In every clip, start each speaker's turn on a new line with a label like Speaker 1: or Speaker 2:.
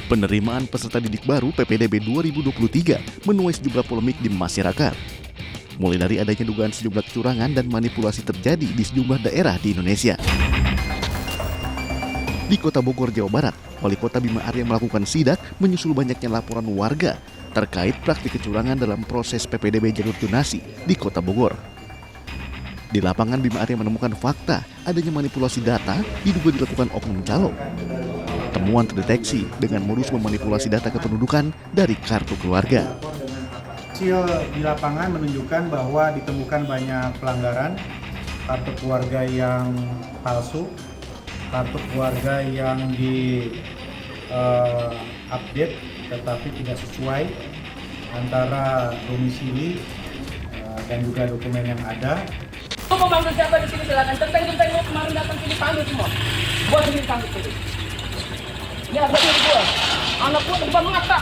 Speaker 1: Penerimaan peserta didik baru PPDB 2023 menuai sejumlah polemik di masyarakat. Mulai dari adanya dugaan sejumlah kecurangan dan manipulasi terjadi di sejumlah daerah di Indonesia. Di Kota Bogor, Jawa Barat, Wali Kota Bima Arya melakukan sidak menyusul banyaknya laporan warga terkait praktik kecurangan dalam proses PPDB jalur zonasi di Kota Bogor. Di lapangan, Bima Arya menemukan fakta adanya manipulasi data diduga dilakukan oknum calon. Temuan terdeteksi dengan modus memanipulasi data kependudukan dari kartu keluarga.
Speaker 2: Hasil di lapangan menunjukkan bahwa ditemukan banyak pelanggaran, kartu keluarga yang palsu, kartu keluarga yang update tetapi tidak sesuai antara domisili dan juga dokumen yang ada.
Speaker 3: Lu mau panggil siapa di sini silakan. Tenteng-tenteng lu kemarin datang sini panggil semua. Gua sendiri panggil sini. Ini harga diri gua. Anak gua depan mata.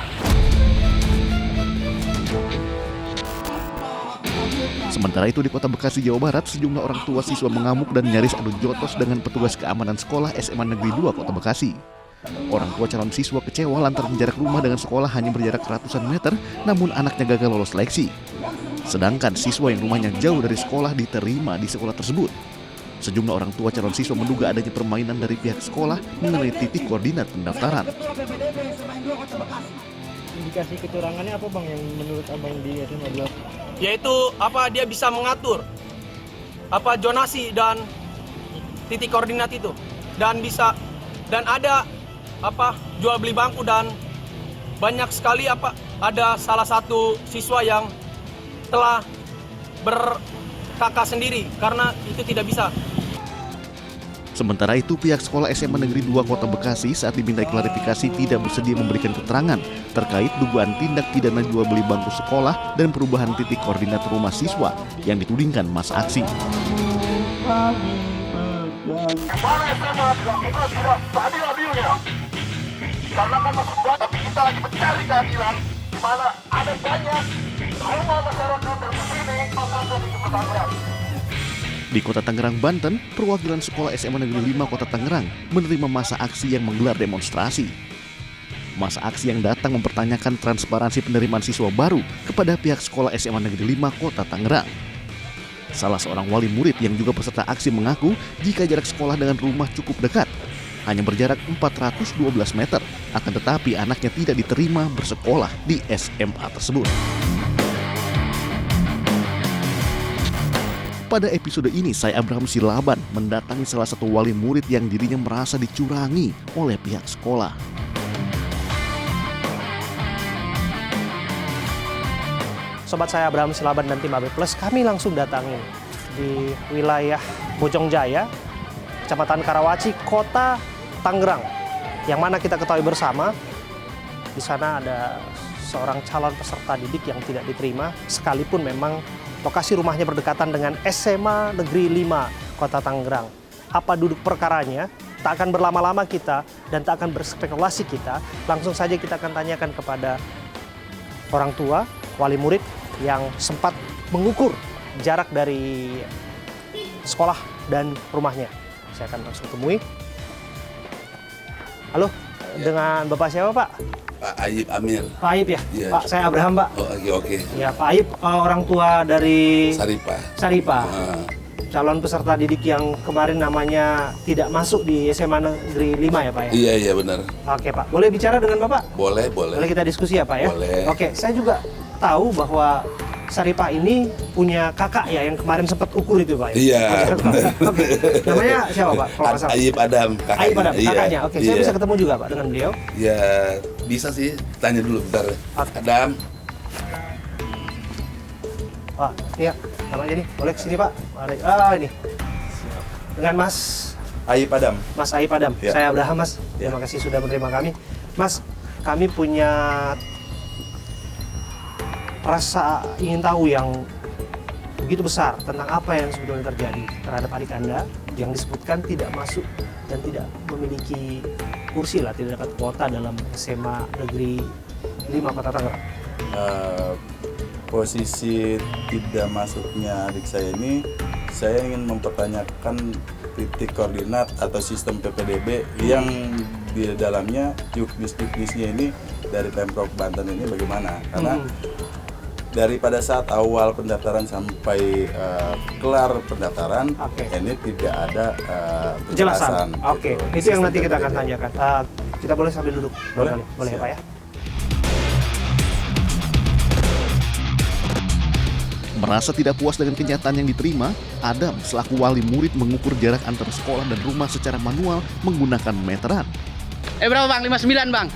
Speaker 1: Sementara itu di Kota Bekasi, Jawa Barat, sejumlah orang tua siswa mengamuk dan nyaris adu jotos dengan petugas keamanan sekolah SMA Negeri 2 Kota Bekasi. Orang tua calon siswa kecewa lantaran jarak rumah dengan sekolah hanya berjarak ratusan meter, namun anaknya gagal lolos seleksi. Sedangkan siswa yang rumahnya jauh dari sekolah diterima di sekolah tersebut. Sejumlah orang tua calon siswa menduga adanya permainan dari pihak sekolah mengenai titik koordinat pendaftaran.
Speaker 4: Indikasi kecurangannya apa bang yang menurut abang di SMA 12?
Speaker 5: Yaitu dia bisa mengatur zonasi dan titik koordinat itu, dan ada jual beli bangku, dan banyak sekali ada salah satu siswa yang telah berkakak sendiri karena itu tidak bisa.
Speaker 1: Sementara itu, pihak sekolah SMA Negeri 2 Kota Bekasi saat dimintai klarifikasi tidak bersedia memberikan keterangan terkait dugaan tindak pidana jual beli bangku sekolah dan perubahan titik koordinat rumah siswa yang ditudingkan massa aksi.
Speaker 6: Karena kan maksud gua, tapi kita lagi mencari keadilan di mana ada banyak rumah masyarakat yang begini akan dipertanggungan.
Speaker 1: Di Kota Tangerang, Banten, perwakilan sekolah SMA Negeri 5 Kota Tangerang menerima massa aksi yang menggelar demonstrasi. Massa aksi yang datang mempertanyakan transparansi penerimaan siswa baru kepada pihak sekolah SMA Negeri 5 Kota Tangerang. Salah seorang wali murid yang juga peserta aksi mengaku jika jarak sekolah dengan rumah cukup dekat, hanya berjarak 412 meter, akan tetapi anaknya tidak diterima bersekolah di SMA tersebut. Pada episode ini, saya Abraham Silaban mendatangi salah satu wali murid yang dirinya merasa dicurangi oleh pihak sekolah.
Speaker 4: Sobat saya Abraham Silaban dan tim AB Plus, kami langsung datangi di wilayah Bojong Jaya, Kecamatan Karawaci, Kota Tangerang, yang mana kita ketahui bersama di sana ada seorang calon peserta didik yang tidak diterima, sekalipun memang lokasi rumahnya berdekatan dengan SMA Negeri 5 Kota Tangerang. Apa duduk perkaranya? Tak akan berlama-lama kita dan tak akan berspekulasi kita. Langsung saja kita akan tanyakan kepada orang tua, wali murid yang sempat mengukur jarak dari sekolah dan rumahnya. Saya akan langsung temui. Halo, dengan Bapak siapa Pak?
Speaker 7: Pak Ayib Amir.
Speaker 4: Pak Ayib ya?
Speaker 7: Iya.
Speaker 4: Pak, saya Abraham Pak.
Speaker 7: Oh, oke.
Speaker 4: Ya, Pak Ayib orang tua dari
Speaker 7: Saripah.
Speaker 4: Calon peserta didik yang kemarin namanya tidak masuk di SMA Negeri 5 ya Pak ya?
Speaker 7: Iya benar.
Speaker 4: Oke Pak, boleh bicara dengan Bapak?
Speaker 7: Boleh.
Speaker 4: Boleh kita diskusi ya Pak ya?
Speaker 7: Boleh.
Speaker 4: Oke, saya juga tahu bahwa Saripah ini punya kakak ya yang kemarin sempat ukur itu Pak ya?
Speaker 7: Iya.
Speaker 4: Oke, namanya siapa Pak?
Speaker 7: Ayib Adam, kakaknya.
Speaker 4: Ayib Adam, kakaknya. Oke, saya
Speaker 7: Iya.
Speaker 4: bisa ketemu juga Pak dengan beliau?
Speaker 7: Ya bisa sih, tanya dulu bentar. Adam.
Speaker 4: Iya, namanya nih, boleh kesini Pak? Mari. Ini dengan Mas
Speaker 7: Ayib Adam.
Speaker 4: Mas Ayib Adam,
Speaker 7: Ya.
Speaker 4: saya Abraham Mas.
Speaker 7: Ya.
Speaker 4: Terima kasih sudah menerima kami. Mas, kami punya rasa ingin tahu yang begitu besar tentang apa yang sebetulnya terjadi terhadap adik Anda yang disebutkan tidak masuk dan tidak memiliki kursi lah, tidak dapat kuota dalam SMA Negeri 5 Kota Tangerang.
Speaker 8: Posisi tidak masuknya adik saya ini, saya ingin mempertanyakan titik koordinat atau sistem PPDB yang di dalamnya juknis-juknisnya ini dari Pemprov Banten ini bagaimana, karena dari pada saat awal pendaftaran sampai kelar pendaftaran ini tidak ada
Speaker 4: Penjelasan.
Speaker 8: penjelasan.
Speaker 4: Oke,
Speaker 8: gitu.
Speaker 4: itu yang nanti kita akan tanyakan. Kita boleh sambil duduk?
Speaker 8: Boleh.
Speaker 4: Boleh ya Pak ya?
Speaker 1: Merasa tidak puas dengan kenyataan yang diterima, Adam selaku wali murid mengukur jarak antara sekolah dan rumah secara manual menggunakan meteran.
Speaker 3: Berapa bang? 59 bang.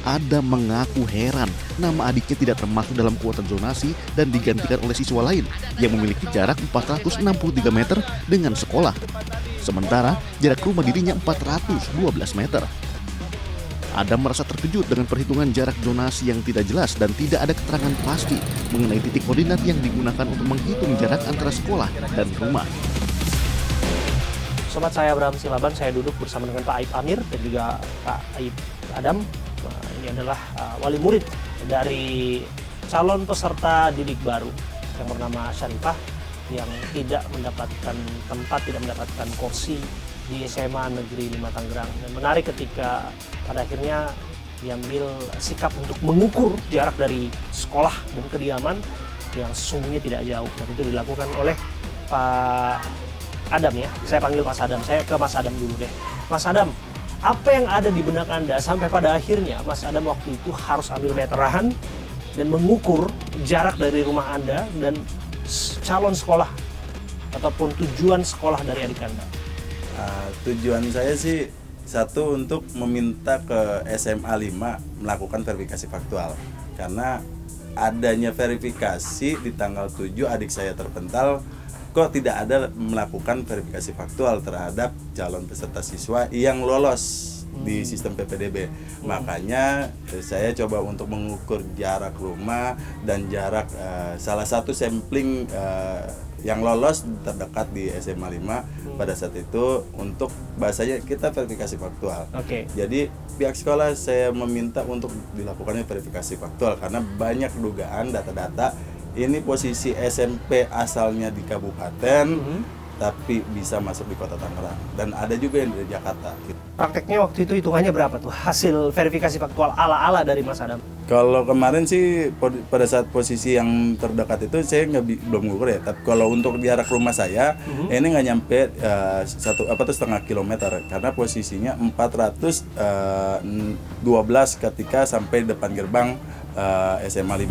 Speaker 1: Adam mengaku heran nama adiknya tidak termasuk dalam kuota zonasi dan digantikan oleh siswa lain yang memiliki jarak 463 meter dengan sekolah. Sementara jarak rumah dirinya 412 meter. Adam merasa terkejut dengan perhitungan jarak zonasi yang tidak jelas dan tidak ada keterangan pasti mengenai titik koordinat yang digunakan untuk menghitung jarak antara sekolah dan rumah.
Speaker 4: Sobat saya Abraham Silaban, saya duduk bersama dengan Pak Aib Amir dan juga Pak Aib Adam. Ini adalah wali murid dari calon peserta didik baru yang bernama Syarifah yang tidak mendapatkan tempat, tidak mendapatkan kursi di SMA Negeri 5 Tangerang. Dan menarik ketika pada akhirnya diambil sikap untuk mengukur jarak dari sekolah dan kediaman yang sesungguhnya tidak jauh. Dan itu dilakukan oleh Pak Adam ya. Saya panggil Mas Adam. Saya ke Mas Adam dulu deh. Mas Adam, apa yang ada di benak Anda sampai pada akhirnya Mas Adam waktu itu harus ambil meteran dan mengukur jarak dari rumah Anda dan calon sekolah ataupun tujuan sekolah dari adik Anda?
Speaker 8: Tujuan saya sih satu, untuk meminta ke SMA 5 melakukan verifikasi faktual, karena adanya verifikasi di tanggal 7 adik saya terpental, kok tidak ada melakukan verifikasi faktual terhadap calon peserta siswa yang lolos di sistem PPDB. Makanya saya coba untuk mengukur jarak rumah dan jarak salah satu sampling yang lolos terdekat di SMA 5 pada saat itu, untuk bahasanya kita verifikasi faktual. Jadi pihak sekolah saya meminta untuk dilakukannya verifikasi faktual karena banyak dugaan data-data ini posisi SMP asalnya di kabupaten tapi bisa masuk di kota Tangerang, dan ada juga yang dari Jakarta.
Speaker 4: Prakteknya waktu itu hitungannya berapa tuh hasil verifikasi faktual ala-ala dari Mas Adam?
Speaker 8: Kalau kemarin sih pada saat posisi yang terdekat itu saya belum ngukur ya. Tapi kalau untuk jarak rumah saya ini nggak nyampe setengah kilometer karena posisinya 412 ketika sampai depan gerbang SMA 5.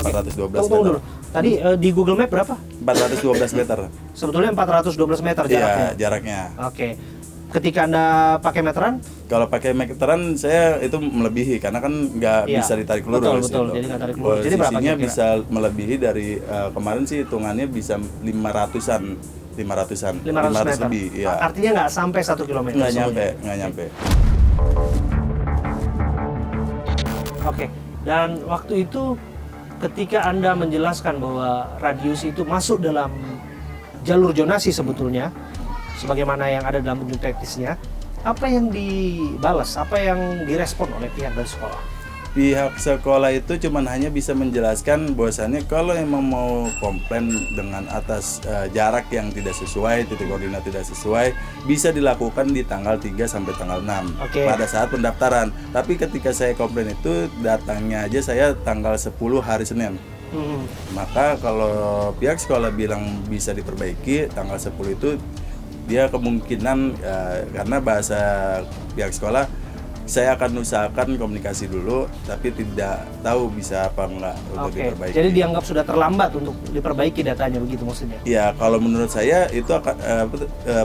Speaker 8: 412 meter.
Speaker 4: Tadi di Google Map berapa?
Speaker 8: 412 meter.
Speaker 4: Sebetulnya 412 meter jaraknya.
Speaker 8: Iya, jaraknya.
Speaker 4: Oke. Ketika Anda pakai meteran?
Speaker 8: Kalau pakai meteran saya itu melebihi karena kan nggak bisa ditarik lurus.
Speaker 4: Betul. Jadi nggak tarik lurus. Jadi berapa
Speaker 8: posisinya
Speaker 4: kira-kira?
Speaker 8: bisa melebihi dari kemarin sih hitungannya bisa 500-an 500
Speaker 4: meter.
Speaker 8: lebih. Ya.
Speaker 4: Artinya nggak sampai 1 kilometer.
Speaker 8: Nggak nyampe.
Speaker 4: Oke. Dan waktu itu ketika Anda menjelaskan bahwa radius itu masuk dalam jalur zonasi sebetulnya, sebagaimana yang ada dalam bentuk teknisnya, apa yang dibalas, apa yang direspon oleh pihak dari sekolah?
Speaker 8: Pihak sekolah itu cuman hanya bisa menjelaskan bahwasannya kalau emang mau komplain dengan atas jarak yang tidak sesuai, titik koordinat tidak sesuai, bisa dilakukan di tanggal 3 sampai tanggal 6 pada saat pendaftaran. Tapi ketika saya komplain itu datangnya aja saya tanggal 10 hari Senin. Maka kalau pihak sekolah bilang bisa diperbaiki tanggal 10 itu, dia kemungkinan karena bahasa pihak sekolah, saya akan usahakan komunikasi dulu, tapi tidak tahu bisa apa enggak untuk diperbaiki.
Speaker 4: Jadi dianggap sudah terlambat untuk diperbaiki datanya, begitu maksudnya?
Speaker 8: Ya, kalau menurut saya itu akan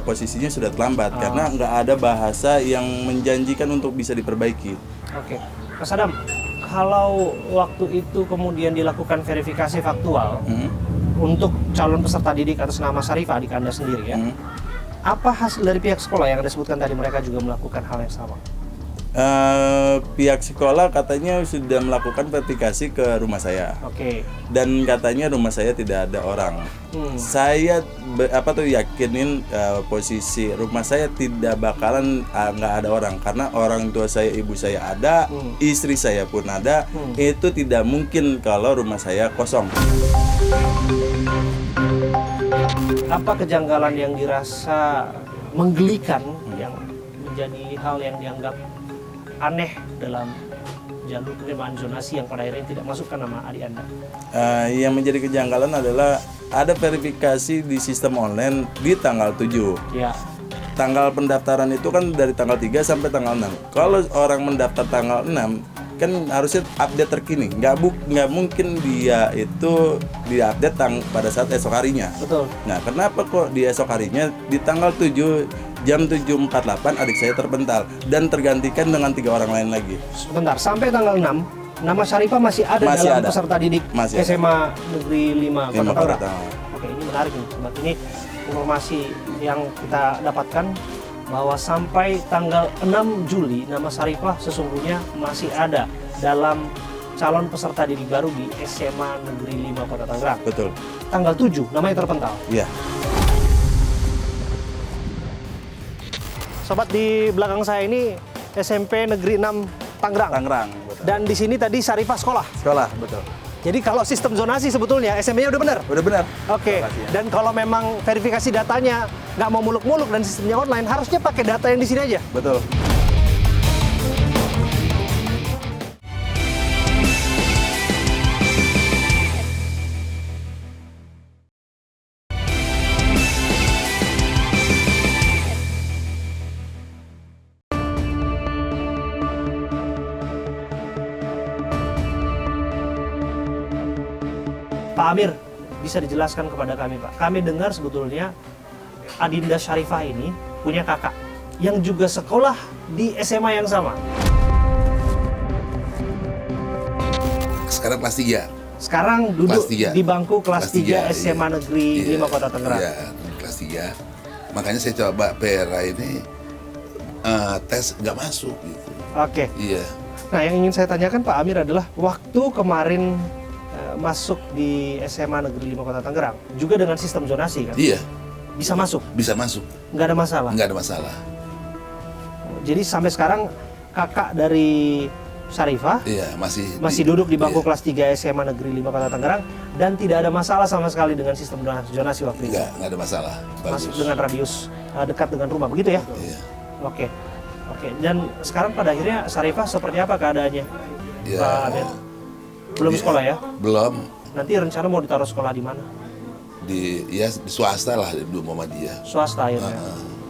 Speaker 8: posisinya sudah terlambat karena nggak ada bahasa yang menjanjikan untuk bisa diperbaiki.
Speaker 4: Oke, Mas Adam, kalau waktu itu kemudian dilakukan verifikasi faktual untuk calon peserta didik atas nama Syarifah, adik Anda sendiri ya, apa hasil dari pihak sekolah yang Anda sebutkan tadi mereka juga melakukan hal yang sama?
Speaker 8: Pihak sekolah katanya sudah melakukan verifikasi ke rumah saya. Dan katanya rumah saya tidak ada orang. Saya yakinin posisi rumah saya tidak bakalan nggak ada orang karena orang tua saya, ibu saya ada, istri saya pun ada. Itu tidak mungkin kalau rumah saya kosong.
Speaker 4: Apa kejanggalan yang dirasa menggelikan yang menjadi hal yang dianggap aneh dalam jalur penerimaan zonasi yang pada akhirnya tidak masukkan nama adik Anda?
Speaker 8: Yang menjadi kejanggalan adalah ada verifikasi di sistem online di tanggal 7.
Speaker 4: Ya.
Speaker 8: Tanggal pendaftaran itu kan dari tanggal 3 sampai tanggal 6. Kalau orang mendaftar tanggal 6 kan harusnya update terkini. Nggak mungkin dia itu diupdate pada saat esok harinya.
Speaker 4: Betul.
Speaker 8: Nah, kenapa kok di esok harinya di tanggal 7 jam 7.48 adik saya terpental dan tergantikan dengan 3 orang lain lagi.
Speaker 4: Sebentar, sampai tanggal 6 nama Syarifah masih ada dalam peserta didik SMA Negeri 5 Kota Tangerang. Oke, ini menarik nih, sobat. Ini informasi yang kita dapatkan bahwa sampai tanggal 6 Juli nama Syarifah sesungguhnya masih ada dalam calon peserta didik baru di SMA Negeri 5 Kota Tangerang.
Speaker 8: Betul.
Speaker 4: Tanggal 7 namanya terpental.
Speaker 8: Iya.
Speaker 4: Sobat, di belakang saya ini SMP Negeri 6 Tangerang.
Speaker 8: Tangerang, betul.
Speaker 4: Dan di sini tadi Syarifah sekolah.
Speaker 8: Sekolah, betul.
Speaker 4: Jadi kalau sistem zonasi sebetulnya SMP-nya udah benar?
Speaker 8: Udah benar.
Speaker 4: Oke. Dan kalau memang verifikasi datanya nggak mau muluk-muluk dan sistemnya online, harusnya pakai data yang di sini aja.
Speaker 8: Betul.
Speaker 4: Pak Amir, bisa dijelaskan kepada kami, Pak? Kami dengar sebetulnya Adinda Syarifah ini punya kakak yang juga sekolah di SMA yang sama.
Speaker 7: Sekarang kelas 3.
Speaker 4: Sekarang duduk di bangku kelas 3 SMA
Speaker 7: iya.
Speaker 4: Negeri 5 Kota Tangerang.
Speaker 7: Iya, kelas 3. Makanya saya coba PRA ini tes nggak masuk gitu.
Speaker 4: Oke.
Speaker 7: Iya.
Speaker 4: Nah, yang ingin saya tanyakan Pak Amir adalah waktu kemarin masuk di SMA Negeri 5 Kota Tangerang juga dengan sistem zonasi kan?
Speaker 7: Iya.
Speaker 4: Bisa masuk?
Speaker 7: Bisa masuk.
Speaker 4: Nggak ada masalah?
Speaker 7: Nggak ada masalah.
Speaker 4: Jadi sampai sekarang kakak dari Syarifah
Speaker 7: Iya,
Speaker 4: masih duduk di bangku kelas 3 SMA Negeri 5 Kota Tangerang dan tidak ada masalah sama sekali dengan sistem zonasi waktu itu?
Speaker 7: Nggak ada masalah. Bagus.
Speaker 4: Masuk dengan radius dekat dengan rumah, begitu ya?
Speaker 7: Iya.
Speaker 4: Oke. Dan sekarang pada akhirnya Syarifah seperti apa keadaannya?
Speaker 7: Ya,
Speaker 4: Pak Amir? Belum sekolah ya?
Speaker 7: Belum.
Speaker 4: Nanti rencana mau ditaruh sekolah di mana?
Speaker 7: Di swasta lah dulu Muhammadiyah.
Speaker 4: Swasta akhirnya.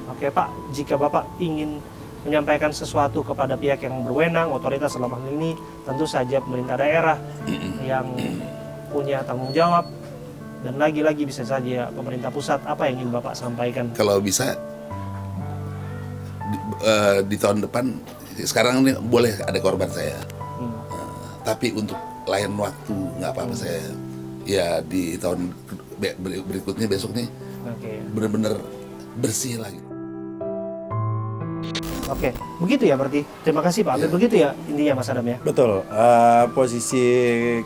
Speaker 4: Oke Pak, jika Bapak ingin menyampaikan sesuatu kepada pihak yang berwenang, otoritas dalam hal ini, tentu saja pemerintah daerah yang punya tanggung jawab, dan lagi-lagi bisa saja pemerintah pusat, apa yang ingin Bapak sampaikan?
Speaker 7: Kalau bisa di tahun depan, sekarang ini boleh ada korban saya, tapi untuk lain waktu nggak apa-apa saya. Ya di tahun berikutnya besok nih benar-benar bersih lagi.
Speaker 4: Oke, begitu ya berarti. Terima kasih Pak Amir. Begitu ya intinya Mas Adam ya.
Speaker 8: Betul. Posisi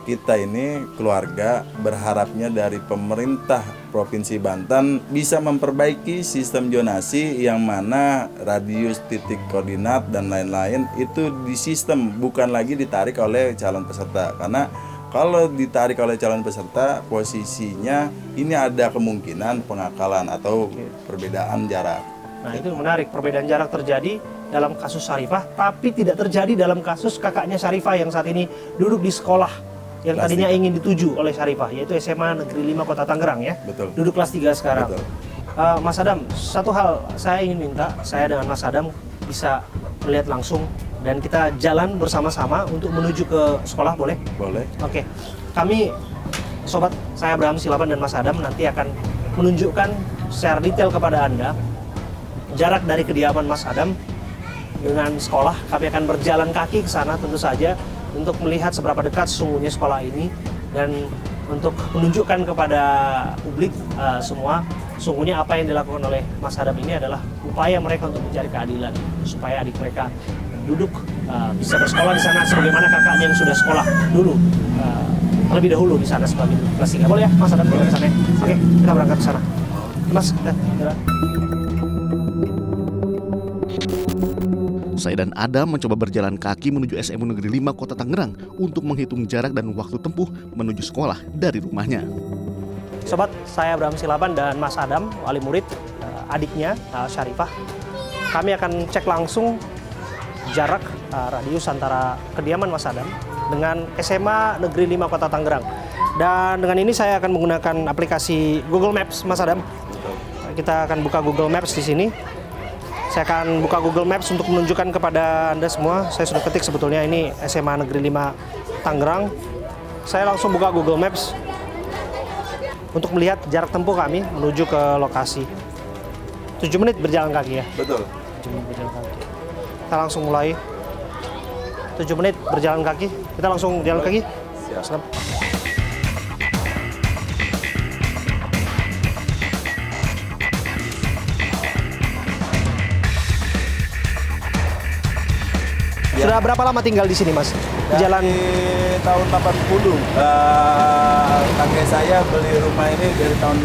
Speaker 8: kita ini keluarga berharapnya dari pemerintah Provinsi Banten bisa memperbaiki sistem zonasi yang mana radius titik koordinat dan lain-lain itu di sistem, bukan lagi ditarik oleh calon peserta. Karena kalau ditarik oleh calon peserta, posisinya ini ada kemungkinan pengakalan atau perbedaan jarak.
Speaker 4: Nah itu menarik, perbedaan jarak terjadi dalam kasus Syarifah, tapi tidak terjadi dalam kasus kakaknya Syarifah yang saat ini duduk di sekolah yang tadinya ingin dituju oleh Syarifah, yaitu SMA Negeri 5 Kota Tangerang ya.
Speaker 8: Betul.
Speaker 4: Duduk kelas 3 sekarang.
Speaker 8: Betul.
Speaker 4: Mas Adam, satu hal saya ingin minta, saya dengan Mas Adam bisa melihat langsung dan kita jalan bersama-sama untuk menuju ke sekolah, boleh?
Speaker 8: Boleh.
Speaker 4: Oke. Kami, sobat, saya Abraham Silaban dan Mas Adam nanti akan menunjukkan secara detail kepada Anda jarak dari kediaman Mas Adam dengan sekolah. Kami akan berjalan kaki ke sana tentu saja untuk melihat seberapa dekat sesungguhnya sekolah ini dan untuk menunjukkan kepada publik semua sesungguhnya apa yang dilakukan oleh Mas Adam ini adalah upaya mereka untuk mencari keadilan supaya adik mereka duduk bisa bersekolah di sana sebagaimana kakaknya yang sudah sekolah dulu terlebih dahulu di sana sebagai kelas 3. Boleh ya Mas Adam ke sana? Oke, kita berangkat ke sana. Mas, jalan.
Speaker 1: Saya dan Adam mencoba berjalan kaki menuju SMA Negeri 5 Kota Tangerang untuk menghitung jarak dan waktu tempuh menuju sekolah dari rumahnya.
Speaker 4: Sobat, saya Abraham Silaban dan Mas Adam, wali murid, adiknya, Syarifah. Kami akan cek langsung jarak radius antara kediaman Mas Adam dengan SMA Negeri 5 Kota Tangerang. Dan dengan ini saya akan menggunakan aplikasi Google Maps, Mas Adam. Kita akan buka Google Maps di sini. Saya akan buka Google Maps untuk menunjukkan kepada Anda semua. Saya sudah ketik sebetulnya ini SMA Negeri 5 Tangerang. Saya langsung buka Google Maps untuk melihat jarak tempuh kami menuju ke lokasi. 7 menit berjalan kaki ya?
Speaker 8: Betul.
Speaker 4: 7 menit berjalan kaki. Kita langsung mulai. 7 menit berjalan kaki. Kita langsung jalan kaki.
Speaker 8: Siap.
Speaker 4: Sudah berapa lama tinggal di sini, Mas? Di jalan
Speaker 8: Dari tahun 80. Kakek saya beli rumah ini dari tahun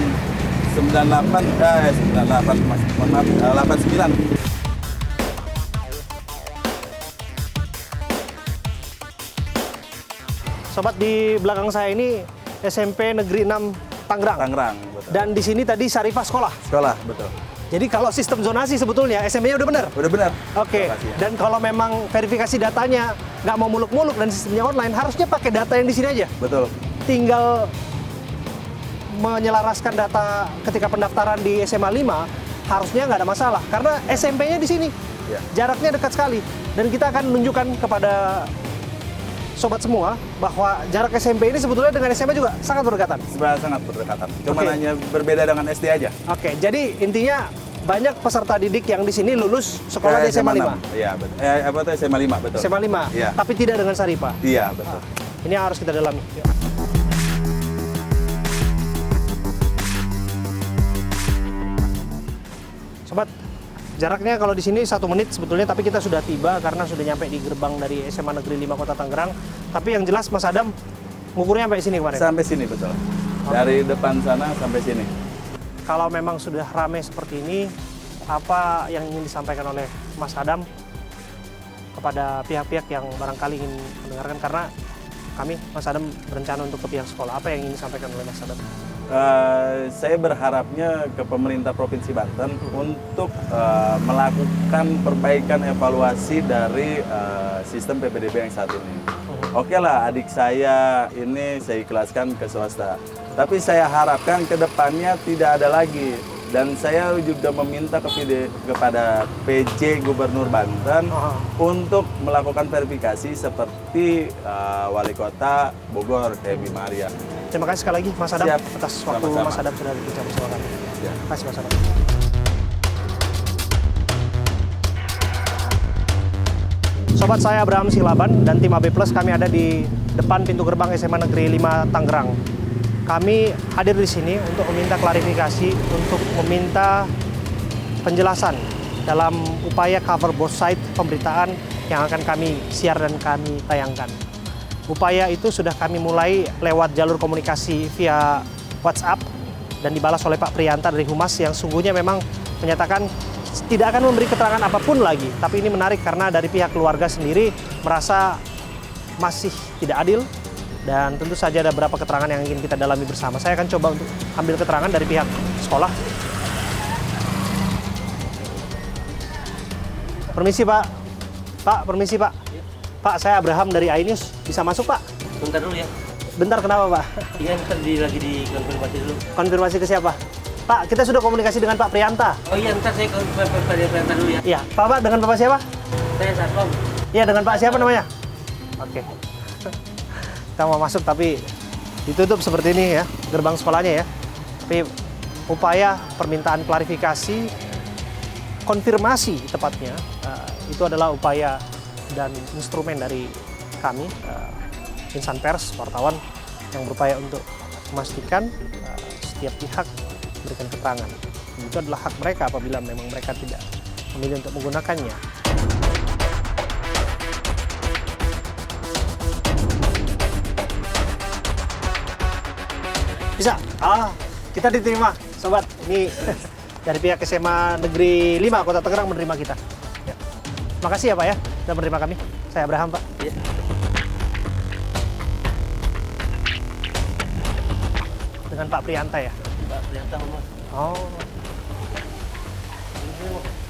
Speaker 8: 98 Mas. Mohon maaf, 89.
Speaker 4: Sobat, di belakang saya ini SMP Negeri 6 Tangerang.
Speaker 8: Tangerang, betul.
Speaker 4: Dan di sini tadi Syarifah sekolah.
Speaker 8: Sekolah, betul.
Speaker 4: Jadi kalau sistem zonasi sebetulnya SMP-nya udah benar.
Speaker 8: Udah benar.
Speaker 4: Oke.
Speaker 8: Lokasinya.
Speaker 4: Dan kalau memang verifikasi datanya nggak mau muluk-muluk dan sistemnya online, harusnya pakai data yang di sini aja.
Speaker 8: Betul.
Speaker 4: Tinggal menyelaraskan data ketika pendaftaran di SMA 5, harusnya nggak ada masalah. Karena SMP-nya di sini.
Speaker 8: Ya.
Speaker 4: Jaraknya dekat sekali. Dan kita akan menunjukkan kepada sobat semua bahwa jarak SMP ini sebetulnya dengan SMA juga sangat berdekatan.
Speaker 8: Sebenarnya sangat berdekatan. Cuma
Speaker 4: Oke.
Speaker 8: hanya berbeda dengan SD aja.
Speaker 4: Oke, jadi intinya banyak peserta didik yang di sini lulus sekolah di SMA 5.
Speaker 8: Iya, betul. Apa tuh SMA 5, betul.
Speaker 4: SMA 5,
Speaker 8: Iya.
Speaker 4: tapi tidak dengan Syarifah.
Speaker 8: Iya, betul.
Speaker 4: Ini yang harus kita dalami. Yuk. Sobat, jaraknya kalau di sini 1 menit sebetulnya, tapi kita sudah tiba karena sudah nyampe di gerbang dari SMA Negeri 5 Kota Tangerang. Tapi yang jelas Mas Adam ngukurnya sampai sini kemarin.
Speaker 8: Sampai sini, betul. Dari depan sana sampai sini.
Speaker 4: Kalau memang sudah ramai seperti ini, apa yang ingin disampaikan oleh Mas Adam kepada pihak-pihak yang barangkali ingin mendengarkan? Karena kami, Mas Adam, berencana untuk ke pihak sekolah. Apa yang ingin disampaikan oleh Mas Adam?
Speaker 8: Saya berharapnya ke pemerintah Provinsi Banten untuk melakukan perbaikan evaluasi dari sistem PPDB yang saat ini. Oke lah, adik saya ini saya ikhlaskan ke swasta. Tapi saya harapkan ke depannya tidak ada lagi. Dan saya juga meminta kepada PJ Gubernur Banten untuk melakukan verifikasi seperti Wali Kota Bogor, kayak Bima Arya.
Speaker 4: Terima kasih sekali lagi Mas Adam.
Speaker 8: Siap.
Speaker 4: Atas waktu
Speaker 8: Sama-sama.
Speaker 4: Mas Adam sudah berbicara bersama kami.
Speaker 8: Ya.
Speaker 4: Terima kasih Mas Adam. Sobat, saya Abraham Silaban dan tim AB Plus, kami ada di depan pintu gerbang SMA Negeri 5 Tangerang. Kami hadir di sini untuk meminta klarifikasi, untuk meminta penjelasan dalam upaya cover both side pemberitaan yang akan kami siar dan kami tayangkan. Upaya itu sudah kami mulai lewat jalur komunikasi via WhatsApp dan dibalas oleh Pak Prianta dari Humas yang sungguhnya memang menyatakan tidak akan memberi keterangan apapun lagi. Tapi ini menarik karena dari pihak keluarga sendiri merasa masih tidak adil dan tentu saja ada beberapa keterangan yang ingin kita dalami bersama. Saya akan coba untuk ambil keterangan dari pihak sekolah. Permisi Pak. Pak, permisi Pak. Pak, saya Abraham dari iNews. Bisa masuk Pak?
Speaker 9: Bentar dulu ya.
Speaker 4: Bentar, kenapa Pak?
Speaker 9: Iya, ntar lagi di konfirmasi dulu.
Speaker 4: Konfirmasi ke siapa? Pak, kita sudah komunikasi dengan Pak Prianta.
Speaker 9: Oh iya, ntar saya ke Prianta dulu ya.
Speaker 4: Iya, Pak, dengan Bapak siapa?
Speaker 9: Saya Satpam.
Speaker 4: Iya, dengan Pak siapa namanya? Oke. Kita mau masuk tapi ditutup seperti ini ya, gerbang sekolahnya ya. Tapi upaya permintaan klarifikasi, konfirmasi tepatnya, itu adalah upaya dan instrumen dari kami, insan pers, wartawan, yang berupaya untuk memastikan setiap pihak memberikan keterangan. Itu adalah hak mereka apabila memang mereka tidak memilih untuk menggunakannya. Bisa? Kita diterima, sobat. Ini dari pihak SMA Negeri 5 Kota Tangerang menerima kita. Ya. Makasih ya Pak ya, sudah menerima kami. Saya Abraham Pak.
Speaker 9: Iya.
Speaker 4: Dengan Pak Prianta ya?
Speaker 9: Pak Prianta, Mas.
Speaker 4: Oh.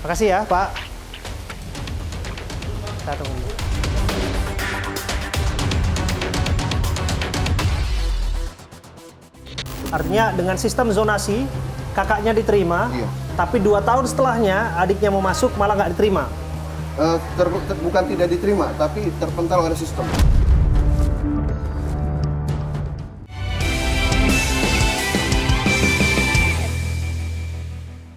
Speaker 4: Makasih ya, Pak. Kita tunggu. Artinya dengan sistem zonasi, kakaknya diterima, tapi 2 tahun setelahnya adiknya mau masuk malah nggak diterima.
Speaker 10: Bukan tidak diterima, tapi terpental oleh sistem.